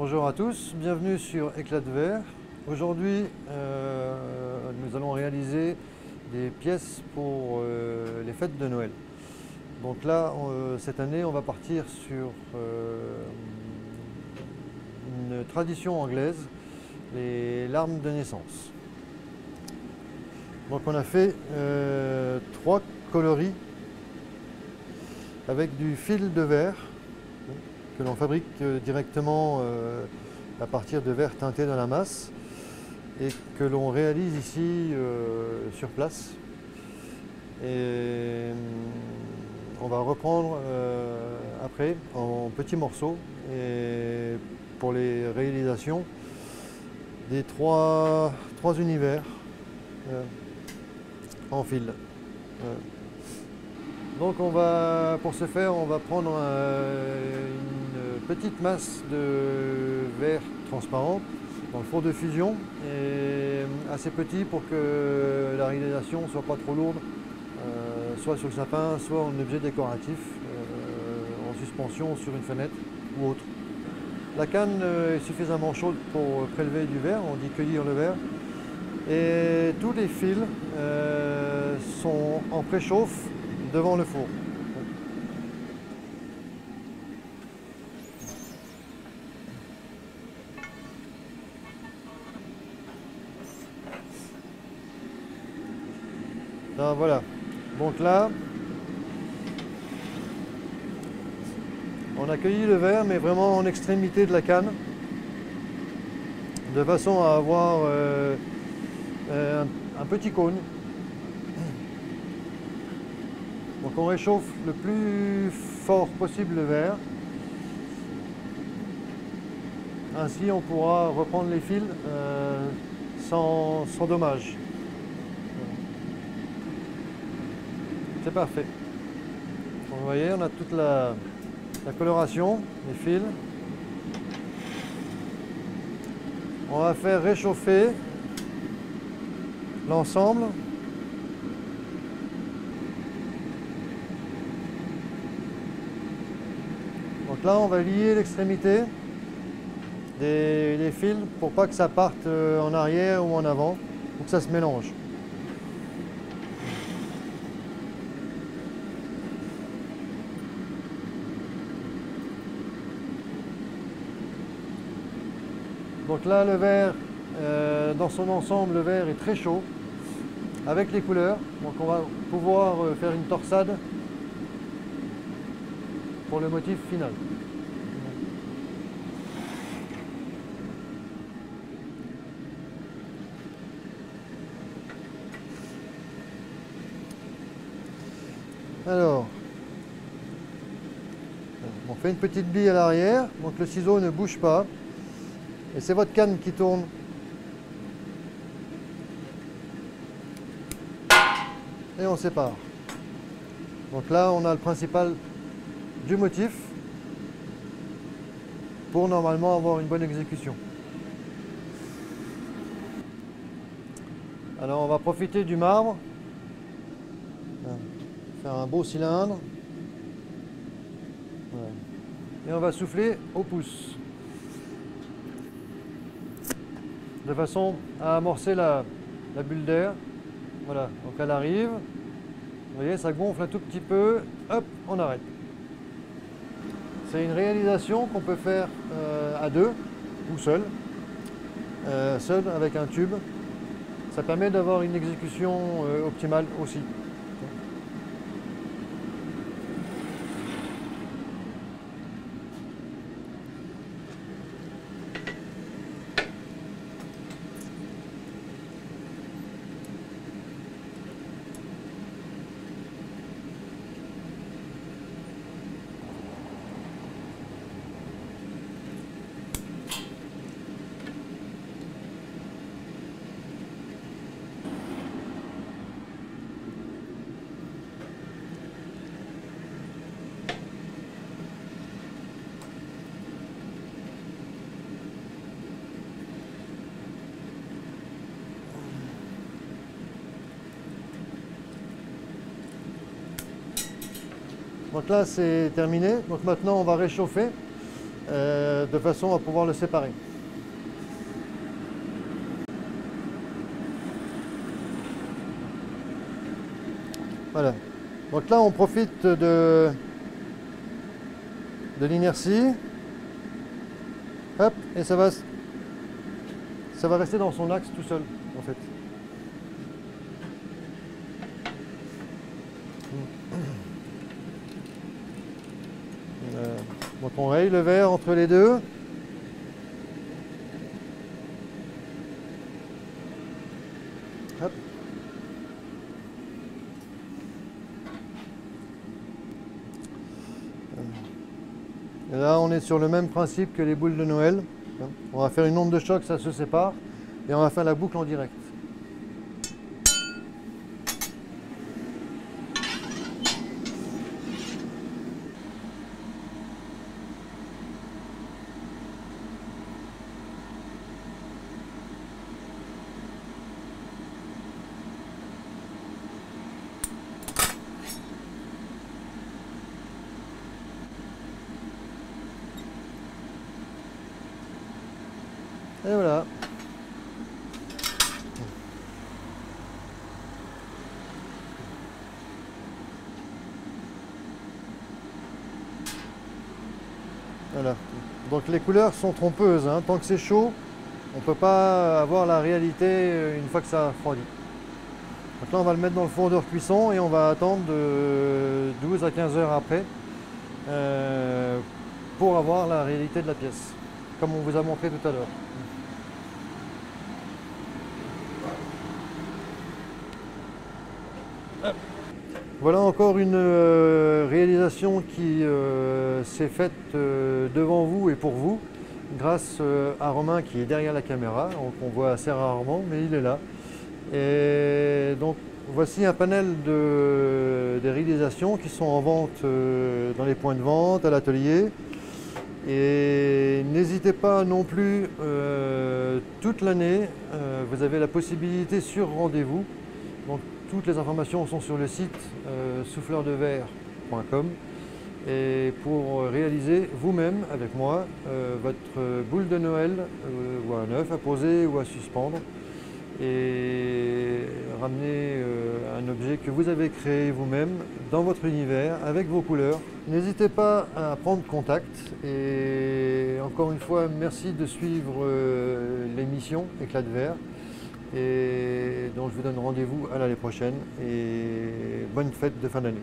Bonjour à tous, bienvenue sur Éclat de verre. Aujourd'hui, nous allons réaliser des pièces pour les fêtes de Noël. Donc là, cette année, on va partir sur une tradition anglaise, les larmes de naissance. Donc on a fait 3 coloris avec du fil de verre que l'on fabrique directement à partir de verre teinté dans la masse et que l'on réalise ici sur place. Et on va reprendre après en petits morceaux et pour les réalisations des trois univers en fil. Donc pour ce faire, on va prendre une petite masse de verre transparent dans le four de fusion et assez petit pour que la réalisation ne soit pas trop lourde, soit sur le sapin, soit en objet décoratif, en suspension sur une fenêtre ou autre. La canne est suffisamment chaude pour prélever du verre, on dit cueillir le verre. Et tous les fils sont en préchauffe devant le four. Alors voilà, donc là, on a cueilli le verre, mais vraiment en extrémité de la canne, de façon à avoir un petit cône. Donc on réchauffe le plus fort possible le verre. Ainsi on pourra reprendre les fils sans dommage. C'est parfait. Donc, vous voyez, on a toute la coloration des fils. On va faire réchauffer l'ensemble. Donc là, on va lier l'extrémité des fils pour pas que ça parte en arrière ou en avant, pour que ça se mélange. Donc là, le verre, dans son ensemble, le verre est très chaud, avec les couleurs. Donc on va pouvoir faire une torsade pour le motif final. Alors, on fait une petite bille à l'arrière, donc le ciseau ne bouge pas. Et c'est votre canne qui tourne. Et on sépare. Donc là, on a le principal du motif pour normalement avoir une bonne exécution. Alors on va profiter du marbre, faire un beau cylindre. Voilà. Et on va souffler au pouce, de façon à amorcer la bulle d'air. Voilà, donc elle arrive, vous voyez, ça gonfle un tout petit peu, hop, on arrête. C'est une réalisation qu'on peut faire à deux ou seul avec un tube. Ça permet d'avoir une exécution optimale aussi. Donc là, c'est terminé. Donc maintenant, on va réchauffer de façon à pouvoir le séparer. Voilà. Donc là, on profite de l'inertie. Hop, et ça va rester dans son axe tout seul, en fait. Donc on raye le verre entre les deux. Hop. Et là, on est sur le même principe que les boules de Noël. On va faire une onde de choc, ça se sépare. Et on va faire la boucle en direct. Et voilà. Voilà. Donc les couleurs sont trompeuses, hein. Tant que c'est chaud, on ne peut pas avoir la réalité une fois que ça a refroidi. Donc là, on va le mettre dans le four cuisson et on va attendre de 12 à 15 heures après pour avoir la réalité de la pièce, comme on vous a montré tout à l'heure. Voilà encore une réalisation qui s'est faite devant vous et pour vous, grâce à Romain qui est derrière la caméra, qu'on voit assez rarement, mais il est là. Et donc voici un panel des réalisations qui sont en vente dans les points de vente, à l'atelier. Et n'hésitez pas non plus, toute l'année, vous avez la possibilité sur rendez-vous. Donc, toutes les informations sont sur le site souffleurdeverre.com et pour réaliser vous-même avec moi votre boule de Noël ou à neuf à poser ou à suspendre et ramener un objet que vous avez créé vous-même dans votre univers avec vos couleurs. N'hésitez pas à prendre contact et encore une fois merci de suivre l'émission Éclat de verre. Et donc je vous donne rendez-vous à l'année prochaine et bonne fête de fin d'année.